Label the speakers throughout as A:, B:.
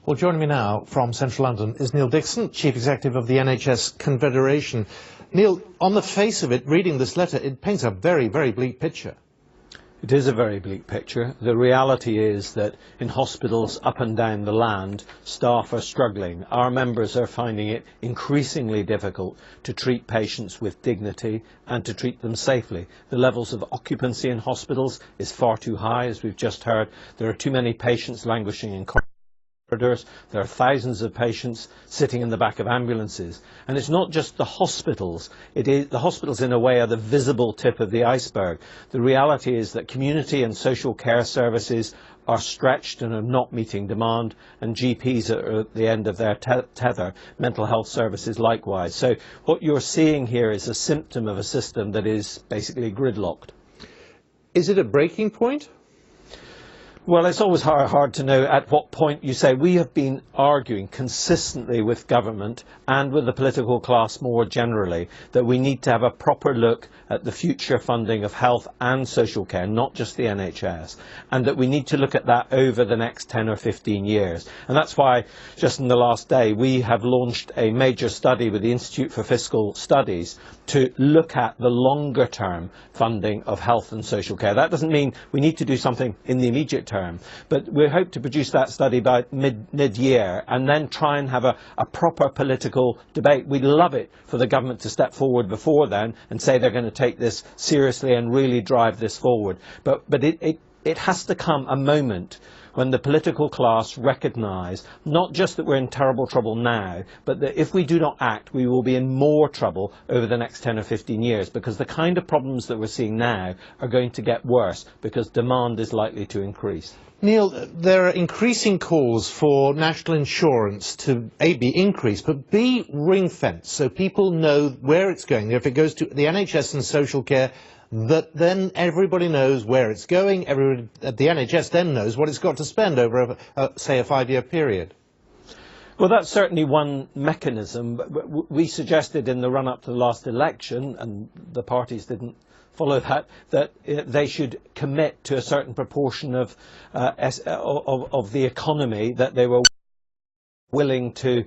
A: Well, joining me now from Central London is Niall Dickson, Chief Executive of the NHS Confederation. Neil, on the face of it, reading this letter, it paints a very, very bleak picture.
B: It is a very bleak picture. The reality is that in hospitals up and down the land, staff are struggling. Our members are finding it increasingly difficult to treat patients with dignity and to treat them safely. The levels of occupancy in hospitals is far too high, as we've just heard. There are too many patients languishing in corridors. There are thousands of patients sitting in the back of ambulances. And it's not just the hospitals. The hospitals, in a way, are the visible tip of the iceberg. The reality is that community and social care services are stretched and are not meeting demand, and GPs are at the end of their tether, mental health services likewise. So what you're seeing here is a symptom of a system that is basically gridlocked.
A: Is it a breaking point?
B: Well, it's always hard to know at what point you say. We have been arguing consistently with government and with the political class more generally that we need to have a proper look at the future funding of health and social care, not just the NHS, and that we need to look at that over the next 10 or 15 years. And that's why, just in the last day, we have launched a major study with the Institute for Fiscal Studies to look at the longer term funding of health and social care. That doesn't mean we need to do something in the immediate term, but we hope to produce that study by mid-year and then try and have a proper political debate. We'd love it for the government to step forward before then and say they're going to take this seriously and really drive this forward. But it has to come a moment when the political class recognise not just that we're in terrible trouble now, but that if we do not act, we will be in more trouble over the next 10 or 15 years, because the kind of problems that we're seeing now are going to get worse because demand is likely to increase.
A: Neil, there are increasing calls for national insurance to A, be increased, but B, ring-fenced, so people know where it's going. If it goes to the NHS and social care, that then everybody knows where it's going. Everybody at the NHS then knows what it's got to spend over, say, a 5-year period.
B: Well, that's certainly one mechanism. We suggested in the run-up to the last election, and the parties didn't follow that they should commit to a certain proportion of the economy that they were willing to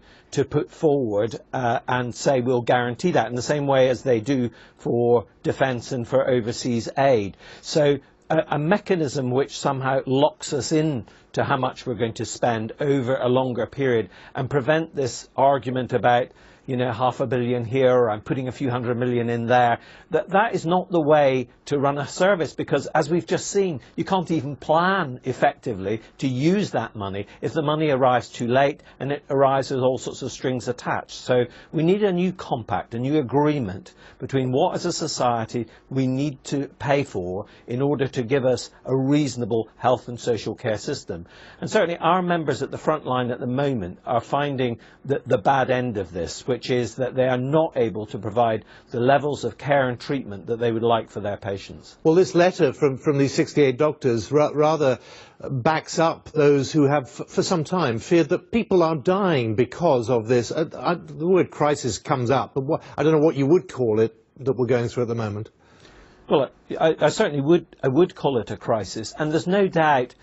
B: put forward and say we'll guarantee that in the same way as they do for defence and for overseas aid. So a mechanism which somehow locks us in to how much we're going to spend over a longer period and prevent this argument about, you know, $500 million here, or I'm putting a few hundred million in there. That is not the way to run a service, because as we've just seen, you can't even plan effectively to use that money if the money arrives too late and it arrives with all sorts of strings attached. So we need a new compact, a new agreement between what as a society we need to pay for in order to give us a reasonable health and social care system. And certainly our members at the front line at the moment are finding the bad end of this, which is that they are not able to provide the levels of care and treatment that they would like for their patients.
A: Well, this letter from these 68 doctors rather backs up those who have for some time feared that people are dying because of this. The word crisis comes up, but I don't know what you would call it that we're going through at the moment.
B: Well, I certainly would call it a crisis, and there's no doubt.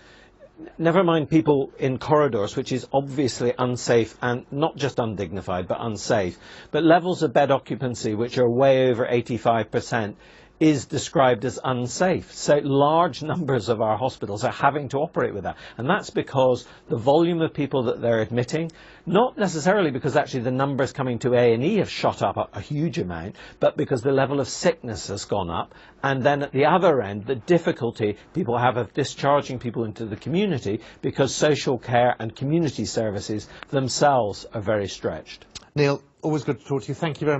B: Never mind people in corridors, which is obviously unsafe and not just undignified, but unsafe. But levels of bed occupancy, which are way over 85%, is described as unsafe. So large numbers of our hospitals are having to operate with that. And that's because the volume of people that they're admitting, not necessarily because actually the numbers coming to A&E have shot up a huge amount, but because the level of sickness has gone up. And then at the other end, the difficulty people have of discharging people into the community because social care and community services themselves are very stretched.
A: Neil, always good to talk to you. Thank you very much.